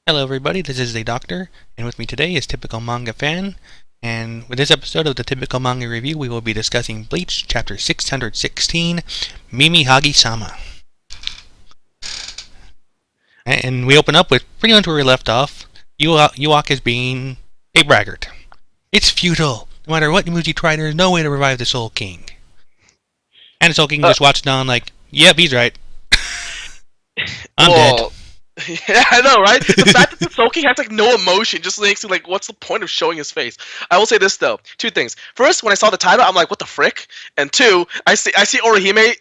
Hello everybody, this is the Doctor, and with me today is Typical Manga Fan, and with this episode of the Typical Manga Review, we will be discussing Bleach, Chapter 616, Mimihagi-sama. And we open up with pretty much where we left off. Yuak is being a braggart. It's futile. No matter what moves you try, there's no way to revive the Soul King. And the Soul King just watched on like, yep, he's right. I'm dead. Yeah, I know, right? The fact that the Soul King has like no emotion just makes it like, what's the point of showing his face? I will say this though, two things. First, when I saw the title, I'm like, what the frick? And two, I see Orihime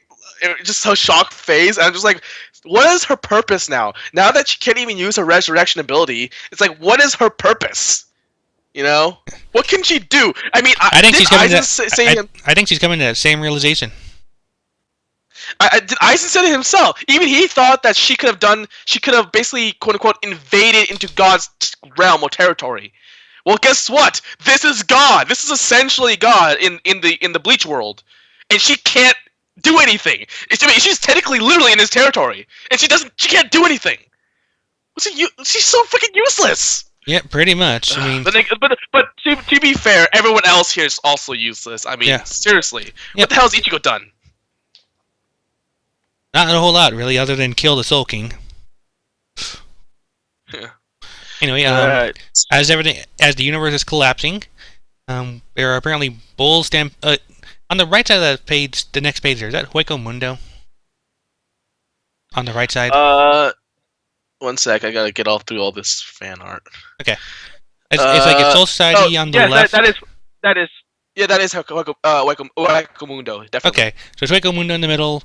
just so shocked face, and I'm just like, what is her purpose now? Now that she can't even use her resurrection ability, it's like, what is her purpose? You know, what can she do? I mean, I think she's coming to. I think she's coming to that same realization. Did Aizen said it himself. Even he thought that she could have basically, quote unquote, invaded into God's realm or territory. Well, guess what? This is God. This is essentially God in the Bleach world, and she can't do anything. I mean, she's technically, literally in his territory, and she can't do anything. She's so freaking useless. Yeah, pretty much. I mean, but to be fair, everyone else here is also useless. I mean, yeah. Seriously, what the hell has Ichigo done? Not a whole lot, really, other than kill the Soul King. Yeah. Anyway, as the universe is collapsing, there are apparently bulls on the right side of the page. The next page there, is that Hueco Mundo? On the right side. 1 sec, I gotta get through all this fan art. Okay. It's like a Soul Society on the left. That is Hueco Mundo, definitely. Okay, so it's Hueco Mundo in the middle.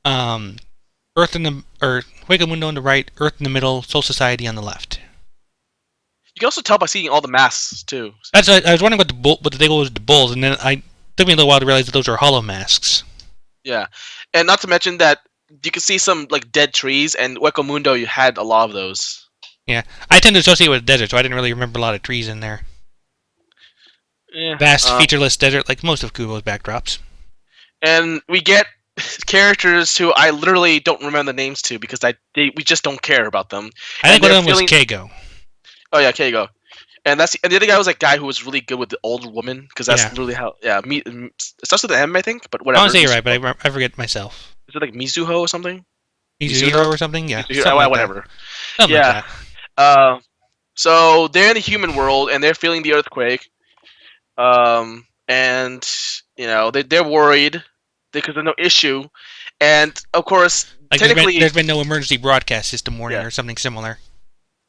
Hueco Mundo on the right, Earth in the middle, Soul Society on the left. You can also tell by seeing all the masks too. That's I was wondering what the deal was with the bulls, and then it took me a little while to realize that those are hollow masks. Yeah, and not to mention that you can see some like dead trees, and Hueco Mundo you had a lot of those. Yeah, I tend to associate with the desert, so I didn't really remember a lot of trees in there. Yeah, vast, featureless desert, like most of Kubo's backdrops. And we get characters who I literally don't remember the names to because we just don't care about them. I think one of them was Keigo. Oh yeah, Keigo. And the other guy was a guy who was really good with the older woman because that's literally how. Yeah, it starts with the M, I think, but whatever. I want to say you're right, but I forget myself. Is it like Mizuho or something? Mizuho or something? Yeah. Whatever. Something yeah. Like that. So they're in the human world and they're feeling the earthquake. And you know they're worried because there's no issue, and of course, like technically, there's been no emergency broadcast system warning or something similar.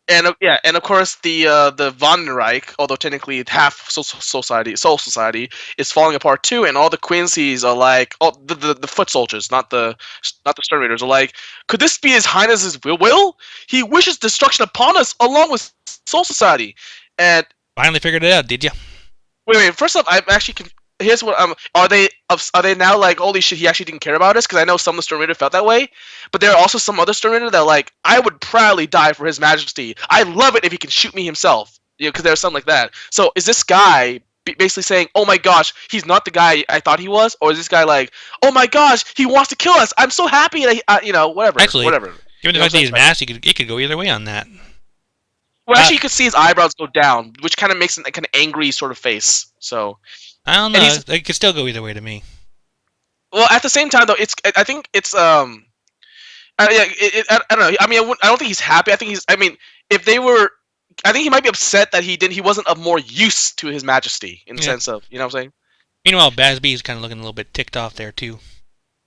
And and of course, the Vandenreich, although technically half Soul Society, is falling apart too, and all the Quincy's are like, the foot soldiers, not the Stern Raiders, are like, could this be His Highness's will? He wishes destruction upon us, along with Soul Society, and finally figured it out, did you? Wait. First off, I'm actually. Here's what are they now like, holy shit, he actually didn't care about us? Because I know some of the Stern Raiders felt that way, but there are also some other Stern Raiders that are like, I would proudly die for His Majesty. I'd love it if he can shoot me himself. You know, because there's something like that. So is this guy basically saying, oh my gosh, he's not the guy I thought he was, or is this guy like, oh my gosh, he wants to kill us? I'm so happy that whatever. Actually, whatever. Given the fact that he's masked, it could go either way on that. Well, actually, you could see his eyebrows go down, which kind of makes it a kind of angry sort of face. So. I don't know. It could still go either way to me. Well, at the same time, though, I think it's I don't know. I mean, I don't think he's happy. I think if they were, I think he might be upset that he wasn't of more use to His Majesty in the sense of, you know what I'm saying. Meanwhile, Basby is kind of looking a little bit ticked off there too.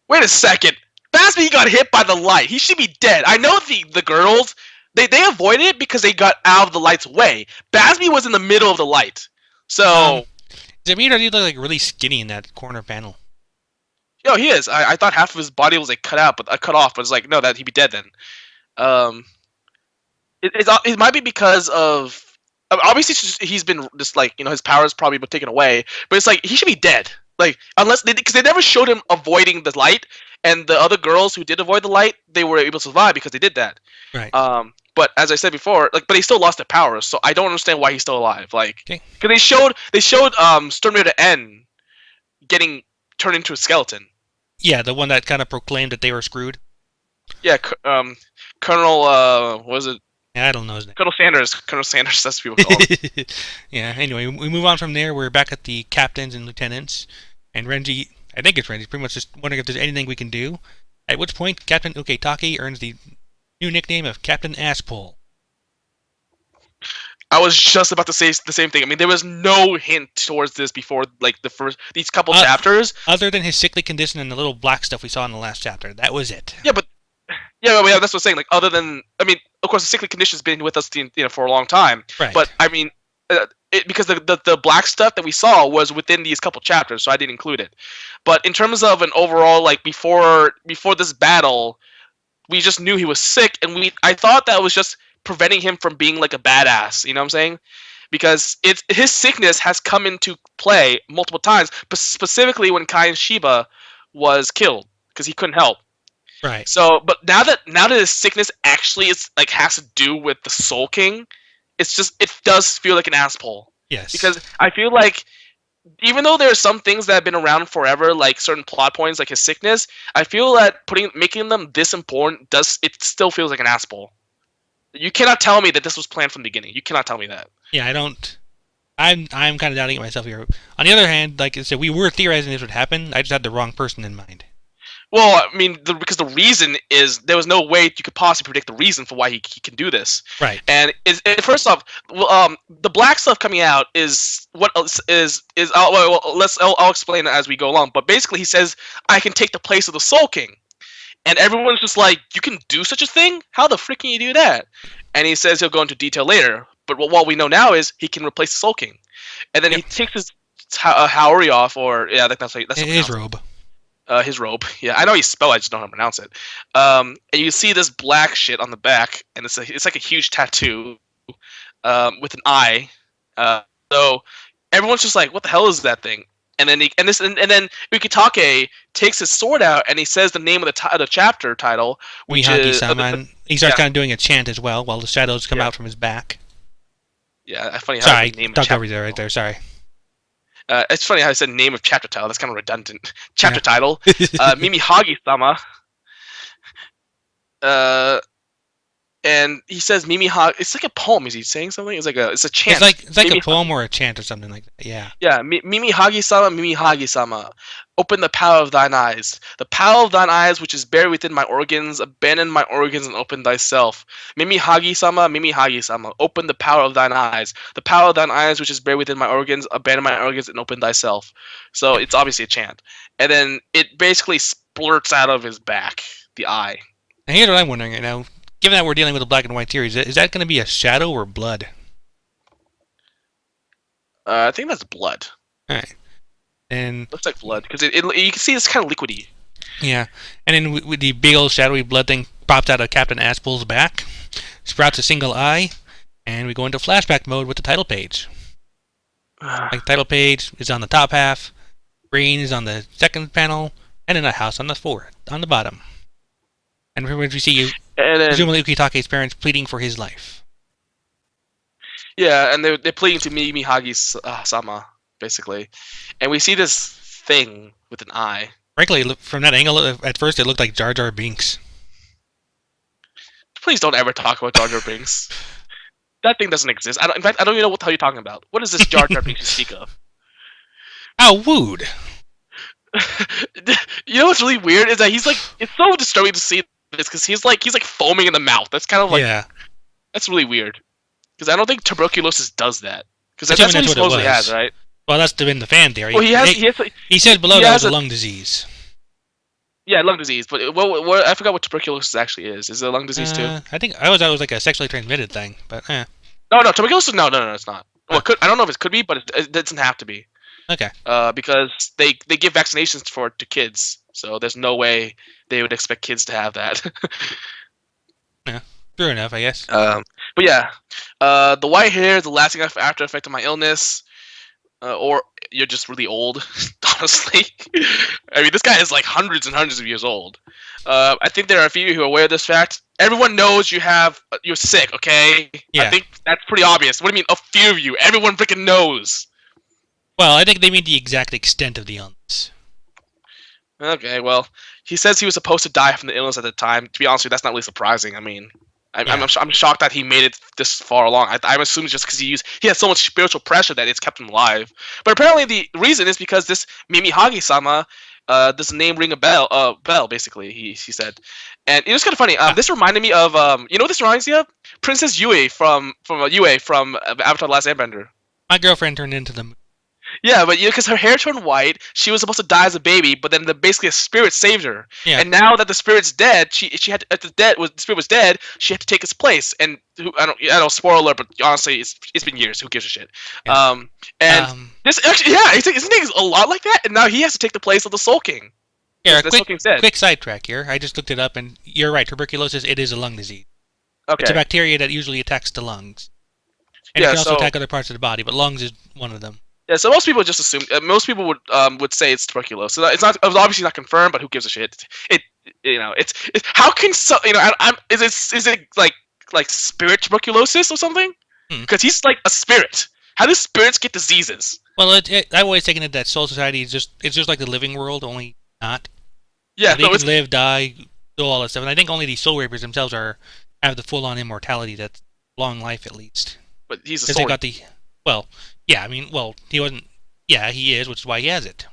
Wait a second, Basby got hit by the light. He should be dead. I know the girls they avoided it because they got out of the light's way. Basby was in the middle of the light, so. Does it mean that he look like really skinny in that corner panel? Yo, he is. I thought half of his body was like cut off, but it's like no, that he'd be dead then. It might be because of obviously he's been just like his powers probably been taken away, but it's like he should be dead. Like unless because they never showed him avoiding the light, and the other girls who did avoid the light, they were able to survive because they did that. Right. But as I said before, but he still lost their powers, so I don't understand why he's still alive. Like, because they showed Stern Raider N getting turned into a skeleton. Yeah, the one that kind of proclaimed that they were screwed. Yeah, Colonel what was it? Yeah, I don't know his name. Colonel Sanders. Colonel Sanders, that's what people call him. Yeah, anyway, we move on from there. We're back at the captains and lieutenants. And Renji, I think it's Renji, pretty much just wondering if there's anything we can do. At which point, Captain Uketake earns the new nickname of Captain Asspole. I was just about to say the same thing. I mean, there was no hint towards this before, like these couple chapters. Other than his sickly condition and the little black stuff we saw in the last chapter, that was it. Yeah, but that's what I'm saying. Like, other than, I mean, of course, the sickly condition's been with us, for a long time. Right. But I mean, because the black stuff that we saw was within these couple chapters, so I didn't include it. But in terms of an overall, like before this battle, we just knew he was sick, and I thought that was just preventing him from being like a badass. You know what I'm saying? Because his sickness has come into play multiple times, but specifically when Kai and Shiba was killed because he couldn't help. Right. So, but now that his sickness actually is like has to do with the Soul King, it does feel like an asshole. Yes. Because I feel like even though there are some things that have been around forever, like certain plot points, like his sickness, I feel that making them this important still feels like an asshole. You cannot tell me that this was planned from the beginning. You cannot tell me that. Yeah, I don't. I'm kind of doubting it myself here. On the other hand, like I said, we were theorizing this would happen. I just had the wrong person in mind. Well, I mean, because the reason is there was no way you could possibly predict the reason for why he can do this. Right. And first off, the black stuff coming out is what is I'll explain it as we go along. But basically, he says I can take the place of the Soul King, and everyone's just like, you can do such a thing? How the frick can you do that? And he says he'll go into detail later. But what we know now is he can replace the Soul King, and then he takes his Haori off, or that's his robe. His robe. Yeah, I know he spelled. I just don't know how to pronounce it. And you see this black shit on the back, and it's like a huge tattoo, with an eye. So everyone's just like, "What the hell is that thing?" And then then Ukitake takes his sword out, and he says the name of the chapter title, which Mihagi-sama. And he starts kind of doing a chant as well, while the shadows come out from his back. Yeah, funny how sorry, the name talked over there right there. Sorry. It's funny how I said name of chapter title. That's kind of redundant. Chapter title, Mimihagi-sama. And he says Mimihagi. It's like a poem. Is he saying something? It's a chant. It's like a poem or a chant or something like that. Yeah. Yeah. Mimihagi-sama, Mimihagi-sama. Open the power of thine eyes. The power of thine eyes, which is buried within my organs. Abandon my organs and open thyself. Mimihagi-sama, Mimihagi-sama. Open the power of thine eyes. The power of thine eyes, which is buried within my organs. Abandon my organs and open thyself. So it's obviously a chant. And then it basically splurts out of his back, the eye. And here's what I'm wondering right now. Given that we're dealing with a black and white series, is that going to be a shadow or blood? I think that's blood. All right. And looks like blood because you can see it's kind of liquidy. Yeah, and then with the big old shadowy blood thing pops out of Captain Asspole's back, sprouts a single eye, and we go into flashback mode with the title page. Like title page is on the top half, green is on the second panel, and then a house on the bottom. And we see presumably Ukitake's parents pleading for his life. Yeah, and they're pleading to Mimihagi-sama, basically. And we see this thing with an eye. Frankly, from that angle, at first it looked like Jar Jar Binks. Please don't ever talk about Jar Jar Binks. That thing doesn't exist. In fact, I don't even know what the hell you're talking about. What is this Jar Jar Binks you speak of? How wooed! You know what's really weird is that he's like, it's so disturbing to see this because he's like foaming in the mouth. That's kind of like, that's really weird. Because I don't think tuberculosis does that. Because that's what he supposedly has, right? Well, that's been the fan theory. Well, he said below that was a lung disease. Yeah, lung disease. But I forgot what tuberculosis actually is. Is it a lung disease too? I think I was like a sexually transmitted thing, but No, tuberculosis. No, it's not. Well, I don't know if it could be, but it doesn't have to be. Okay. Because they give vaccinations to kids, so there's no way they would expect kids to have that. Yeah, true enough, I guess. But yeah, the white hair is the lasting after effect of my illness, or you're just really old. Honestly, I mean, this guy is like hundreds and hundreds of years old. I think there are a few who are aware of this fact. Everyone knows you're sick. Okay, yeah. I think that's pretty obvious. What do you mean, a few of you? Everyone freaking knows. Well, I think they mean the exact extent of the illness. Okay, well, he says he was supposed to die from the illness at the time. To be honest with you, that's not really surprising. I mean, I'm shocked that he made it this far along. I'm assuming just because he has so much spiritual pressure that it's kept him alive. But apparently the reason is because this Mimihagi-sama, this name ring a bell basically. He said, and it was kind of funny. This reminded me of you know what this reminds me of? Princess Yue from Avatar: The Last Airbender. My girlfriend turned into the. Yeah, but because her hair turned white, she was supposed to die as a baby, but then basically a spirit saved her. Yeah. And now that the spirit's dead, she had the spirit was dead, she had to take its place. And I don't spoiler alert, but honestly, it's been years. Who gives a shit? Yeah. This actually, yeah, his name is a lot like that, and now he has to take the place of the Soul King. Yeah, King's dead. quick sidetrack here. I just looked it up, and you're right. Tuberculosis, it is a lung disease. Okay. It's a bacteria that usually attacks the lungs, and it can also attack other parts of the body, but lungs is one of them. Yeah, so most people just assume. Most people would say it's tuberculosis. So it's obviously not confirmed, but who gives a shit? It's how can is it like spirit tuberculosis or something? Because he's like a spirit. How do spirits get diseases? Well, I've always taken it that Soul Society is just like the living world, only not. Yeah, they can live, die, do all that stuff, and I think only the Soul Reapers themselves have the full-on immortality, that's long life at least. But he's a Soul Reaper. He wasn't. Yeah, he is, which is why he has it.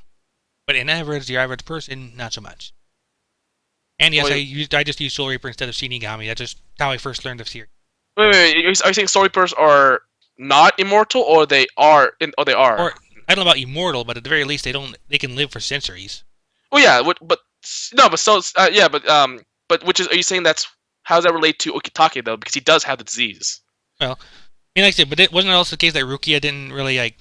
But the average person, not so much. And yes, I just used Soul Reaper instead of Shinigami. That's just how I first learned of series. Wait, are you saying Soul Reapers are not immortal, or they are? Or they are? Or I don't know about immortal, but at the very least, they can live for centuries. Well, yeah, but which is? Are you saying how does that relate to Ukitake though? Because he does have the disease. Well. Like I said, but wasn't it also the case that Rukia didn't really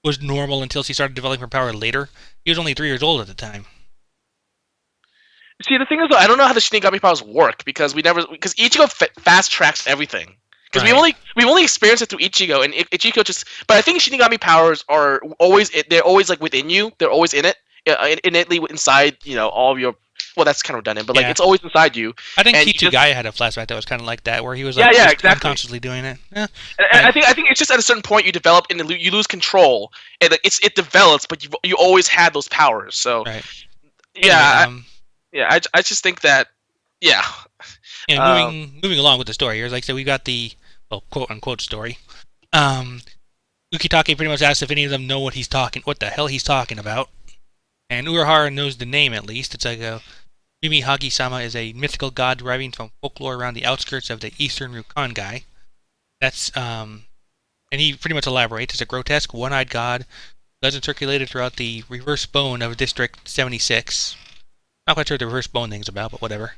was normal until she started developing her power later? He was only 3 years old at the time. See, the thing is, though, I don't know how the Shinigami powers work because Ichigo fast tracks everything. Because we've only experienced it through Ichigo, and Ichigo just. But I think Shinigami powers are always like within you. They're always in it, innately inside. All of your. Well, that's kind of redundant, but it's always inside you. I think Kitsugaya had a flashback that was kind of like that, where he was exactly. unconsciously doing it. Yeah. And I think it's just at a certain point you develop and you lose control, and it develops, but you always had those powers. So I just think that moving along with the story here, like I said, we got the quote unquote story. Ukitake pretty much asks if any of them know what the hell he's talking about, and Urahara knows the name at least. It's like Mimihagi-sama is a mythical god deriving from folklore around the outskirts of the eastern Rukongai. That's and he pretty much elaborates. It's a grotesque, one-eyed god. Legend circulated throughout the reverse bone of District 76. Not quite sure what the reverse bone thing's about, but whatever.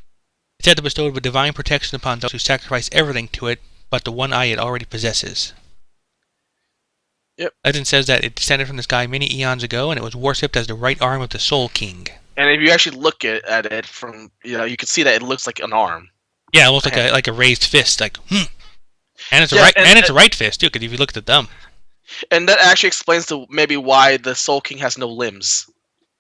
It's said to bestow with divine protection upon those who sacrifice everything to it, but the one eye it already possesses. Yep. Legend says that it descended from this guy many eons ago, and it was worshipped as the right arm of the Soul King. And if you actually look at it from, you can see that it looks like an arm. Yeah, almost like a raised fist, And it's a right fist too, because if you look at the thumb. And that actually explains maybe why the Soul King has no limbs.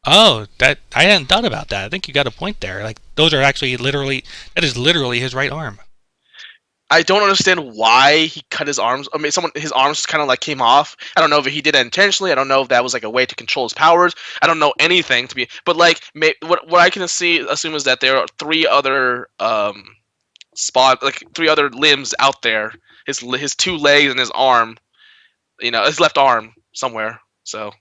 Oh, I hadn't thought about that. I think you got a point there. Like those are actually that is literally his right arm. I don't understand why he cut his arms. I mean, his arms kind of came off. I don't know if he did that intentionally. I don't know if that was a way to control his powers. I don't know anything but what I can assume is that there are 3 other three other limbs out there. His 2 legs and his arm, his left arm somewhere. So,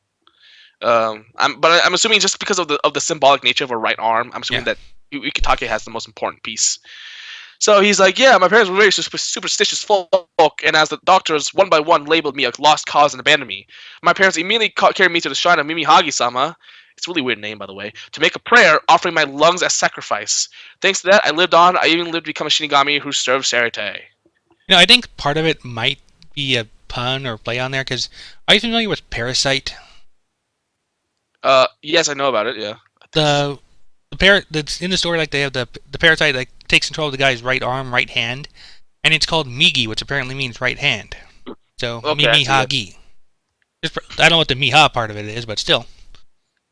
I'm assuming just because of the symbolic nature of a right arm, I'm assuming that Ukitake has the most important piece. So he's like, yeah, my parents were very superstitious folk, and as the doctors one by one labeled me a lost cause and abandoned me, my parents immediately carried me to the shrine of Mimihagi-sama, it's a really weird name by the way, to make a prayer offering my lungs as sacrifice. Thanks to that, I lived on. I even lived to become a Shinigami who served Sarite. I think part of it might be a pun or play on there, because are you familiar with Parasite? Yes, I know about it, yeah. The parrot that's in the story, they have the parasite takes control of the guy's right arm, right hand, and it's called Migi, which apparently means right hand. So Mimihagi. I don't know what the Miha part of it is, but still.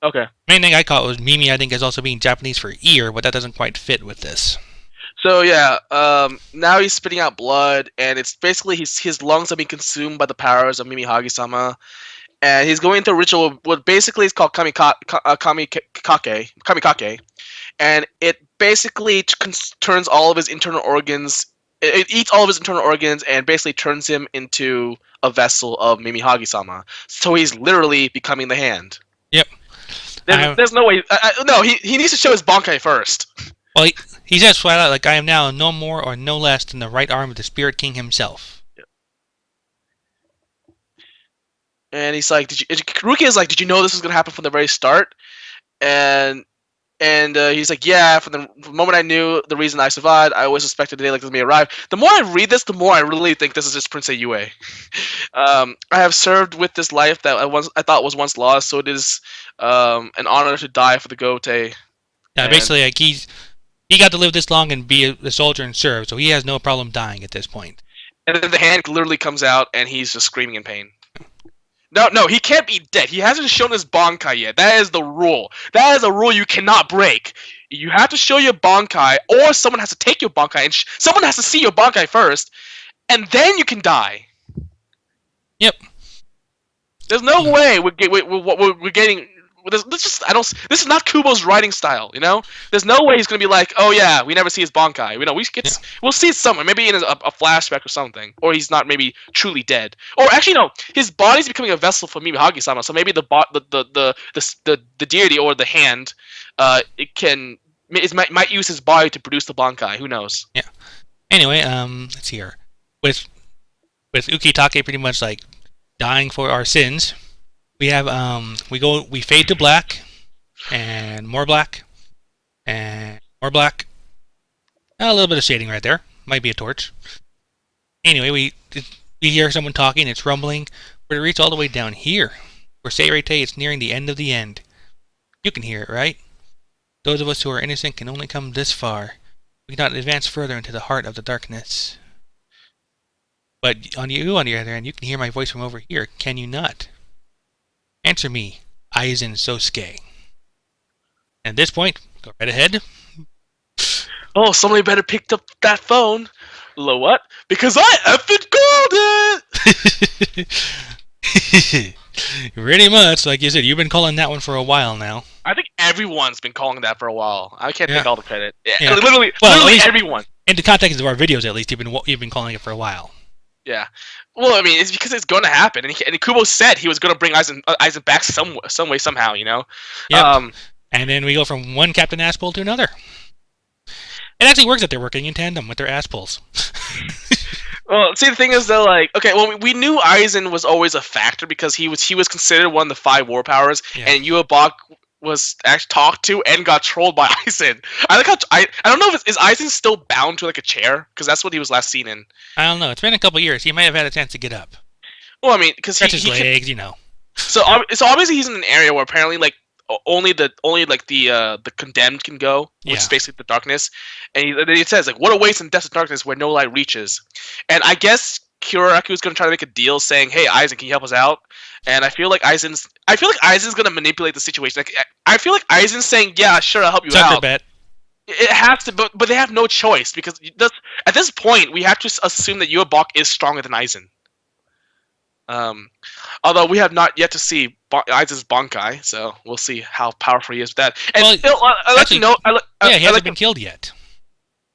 Okay. Main thing I caught was Mimi. I think is also being Japanese for ear, but that doesn't quite fit with this. So yeah, now he's spitting out blood, and it's basically his lungs are being consumed by the powers of Mimihagi-sama. and he's going through a ritual. What basically is called kamikake, and it basically turns all of his internal organs. It eats all of his internal organs and basically turns him into a vessel of Mimihagi-sama. So he's literally becoming the hand. Yep. There's no way. No, he needs to show his Bankai first. Well, he says flat out, like, I am now no more or no less than the right arm of the Spirit King himself. Yep. And he's like, Rukia is like, did you know this was gonna happen from the very start? And he's like, yeah, from the moment I knew the reason I survived, I always suspected a day like this may arrive. The more I read this, the more I really think this is just Prince Yue. I have served with this life that I thought was once lost, so it is an honor to die for the Gote. Yeah, basically, like, he got to live this long and be a soldier and serve, so he has no problem dying at this point. And then the hand literally comes out, and he's just screaming in pain. No, he can't be dead. He hasn't shown his Bankai yet. That is the rule. That is a rule you cannot break. You have to show your Bankai, or someone has to take your Bankai, and someone has to see your Bankai first, and then you can die. Yep. There's no way we're getting. This is not Kubo's writing style, you know. There's no way he's gonna be like, oh yeah, we never see his Bankai. We'll see it somewhere, maybe in a flashback or something, or he's not maybe truly dead, or actually no, his body's becoming a vessel for Mimihagi-sama. So maybe the deity or the hand, might use his body to produce the Bankai. Who knows? Yeah. Anyway, let's see here. With Ukitake pretty much like dying for our sins. We have we fade to black, and more black, and more black. A little bit of shading right there. Might be a torch. Anyway, we hear someone talking. It's rumbling. But it reaches all the way down here, where Seirete is nearing the end of the end. You can hear it, right? Those of us who are innocent can only come this far. We cannot advance further into the heart of the darkness. But on the other hand, you can hear my voice from over here. Can you not? Answer me, Aizen Sosuke. And at this point, go right ahead. Oh, somebody better pick up that phone. What? Because I effing called it! Pretty much, like you said, you've been calling that one for a while now. I think everyone's been calling that for a while. I can't take all the credit. Yeah. Literally everyone. In the context of our videos, at least, you've been calling it for a while. Yeah. Well, I mean, it's because it's going to happen, and Kubo said he was going to bring Aizen back some way, somehow, you know. Yep. And then we go from one Captain Ass-Pull to another. It actually works that they're working in tandem with their ass-pulls. Well, see, the thing is, though, like, okay, well, we knew Aizen was always a factor because he was considered one of the 5 war powers, and Yuabok was actually talked to and got trolled by Aizen. I like how I don't know if is Aizen still bound to like a chair, because that's what he was last seen in. I don't know. It's been a couple years. He might have had a chance to get up. Well, I mean, because stretch his legs, you know. So obviously he's in an area where apparently like only the condemned can go, which is basically the darkness. And it says like, what awaits in depths of darkness where no light reaches. And I guess Kuraraku is going to try to make a deal saying, hey, Aizen, can you help us out? And I feel like Aizen's going to manipulate the situation. Like, I feel like Aizen's saying, yeah, sure, I'll help you out. Bet. It has to, but they have no choice because at this point we have to assume that Yuabok is stronger than Aizen. Although we have not yet to see Aizen's Bankai, so we'll see how powerful he is with that. And I like to know, he hasn't been killed yet.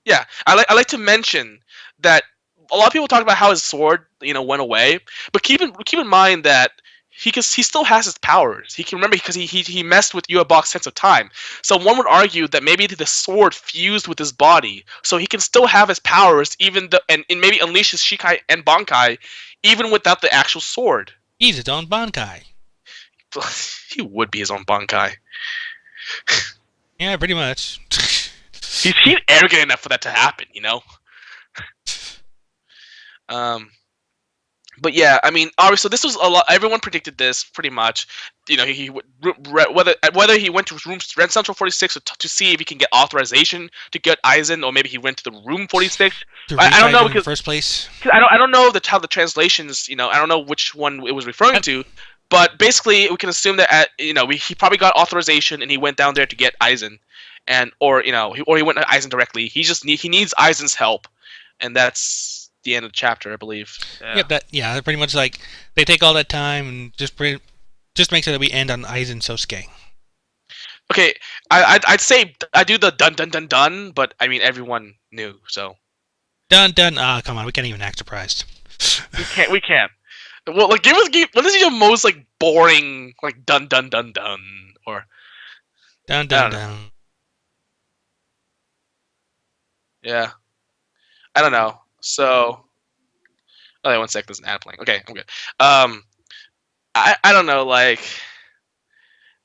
Yeah, I like to mention that a lot of people talk about how his sword, went away, but keep in mind that he still has his powers. He can remember because he messed with Yuabok's sense of time. So one would argue that maybe the sword fused with his body, so he can still have his powers and maybe unleash his Shikai and Bankai even without the actual sword. He's his own Bankai. He would be his own Bankai. Yeah, pretty much. He's arrogant enough for that to happen, But yeah, I mean, obviously, this was a lot. Everyone predicted this pretty much. Whether he went to Red Central 46 to see if he can get authorization to get Aizen, or maybe he went to the Room 46. I don't know because in the first place. I don't know how the translations. I don't know which one it was referring to. But basically, we can assume that he probably got authorization and he went down there to get Aizen, or he went to Aizen directly. He needs Aizen's help, and that's the end of the chapter, I believe. Yeah, pretty much like they take all that time and just just make sure that we end on Aizen Sosuke. Okay, I'd say I do the dun dun dun dun, but I mean everyone knew, so Dun dun. Ah, come on, we can't even act surprised. we can't. Well, like what is your most like boring like dun dun dun dun or Dun I dun don't know. dun. Yeah, I don't know. So, oh, wait, 1 sec. There's an ad playing. Okay, I'm good. I don't know. Like,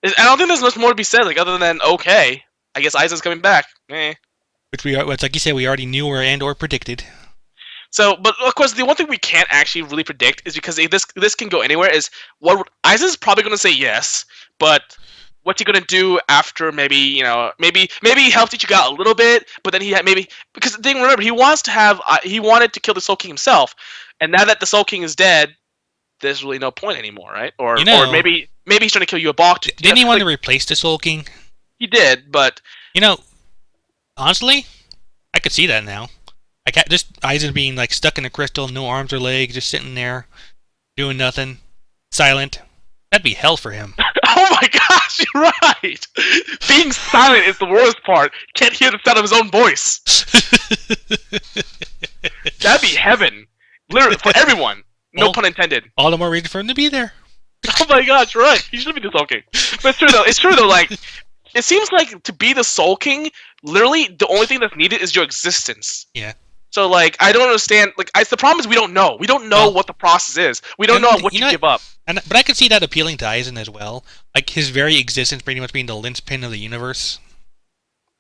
I don't think there's much more to be said. Like, other than okay, I guess Aizen's coming back. Which it's like you said, we already knew or predicted. So, but of course, the one thing we can't actually really predict is because this can go anywhere. Is what Aizen's probably going to say yes, but what's he going to do after? Maybe maybe he helped Ichigo a little bit, but then he had maybe because the thing remember he wanted to kill the Soul King himself, and now that the Soul King is dead, there's really no point anymore, right? Or maybe he's trying to kill Yubok. Didn't he want to replace the Soul King? He did, but honestly, I could see that now. Like just Aizen being like stuck in a crystal, no arms or legs, just sitting there, doing nothing, silent. That'd be hell for him. Oh my gosh, you're right. Being silent is the worst part. Can't hear the sound of his own voice. That'd be heaven, literally for everyone. No pun intended. All the more reason for him to be there. Oh my gosh, right. He should be the Soul King. But it's true though. It's true though. Like, it seems like to be the Soul King, literally the only thing that's needed is your existence. Yeah. So like, I don't understand. Like, the problem is we don't know. We don't know what the process is. We don't know what you give up. But I could see that appealing to Aizen as well. Like his very existence pretty much being the linchpin of the universe.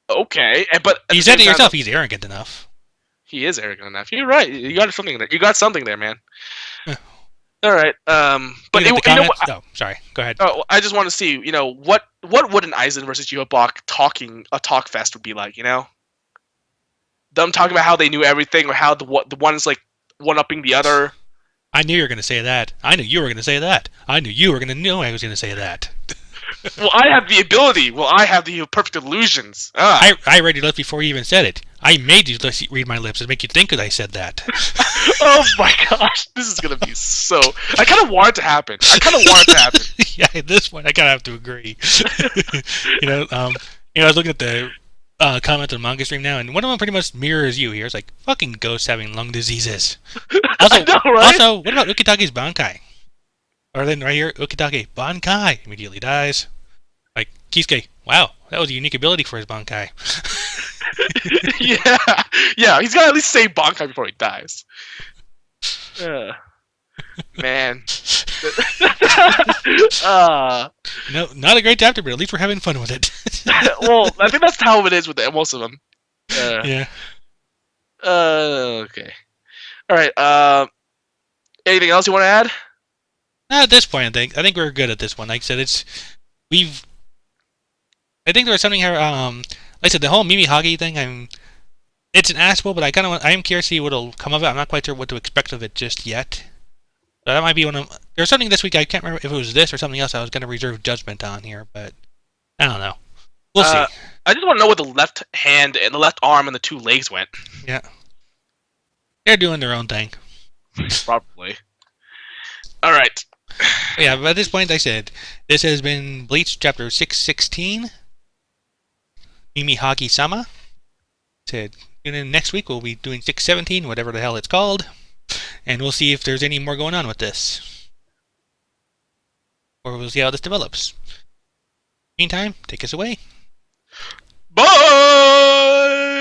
Okay, but you said it yourself. He's arrogant enough. He is arrogant enough. You're right. You got something there. You got something there, man. All right. But oh, sorry. Go ahead. Oh, I just want to see. What would an Aizen versus Yubok talk fest would be like? Them talking about how they knew everything, or how the one is like one upping the other. I knew you were going to say that. I knew you were going to say that. I knew you were going to know I was going to say that. Well, I have the ability. Well, I have the perfect illusions. I read your lips before you even said it. I made you read my lips and make you think that I said that. Oh my gosh, this is gonna be so. I kind of want it to happen. Yeah, at this point, I kind of have to agree. I was looking at the comments on Manga Stream now, and one of them pretty much mirrors you here. It's like fucking ghosts having lung diseases. Also, I know, right? Also, what about Ukitage's Bankai? Or then right here, Ukitake Bankai immediately dies. Like Kisuke, wow, that was a unique ability for his Bankai. yeah, he's gotta at least say Bankai before he dies. Man. No, not a great chapter, but at least we're having fun with it. Well, I think that's how it is with most of them. Yeah. Okay. All right. Anything else you want to add? At this point, I think we're good at this one. Like I said, I think there was something here. Like I said, the whole Mimihagi thing. It's an aspect, but I am curious to see what'll come of it. I'm not quite sure what to expect of it just yet. So that might be one of. There's something this week. I can't remember if it was this or something else. I was going to reserve judgment on here, but I don't know. We'll see. I just want to know where the left hand and the left arm and the 2 legs went. Yeah. They're doing their own thing. Probably. All right. Yeah, but at this point, like I said, this has been Bleach Chapter 616. Mimihagi-sama. Said, and then next week we'll be doing 617, whatever the hell it's called, and we'll see if there's any more going on with this. Or we'll see how this develops. Meantime, take us away. Bye!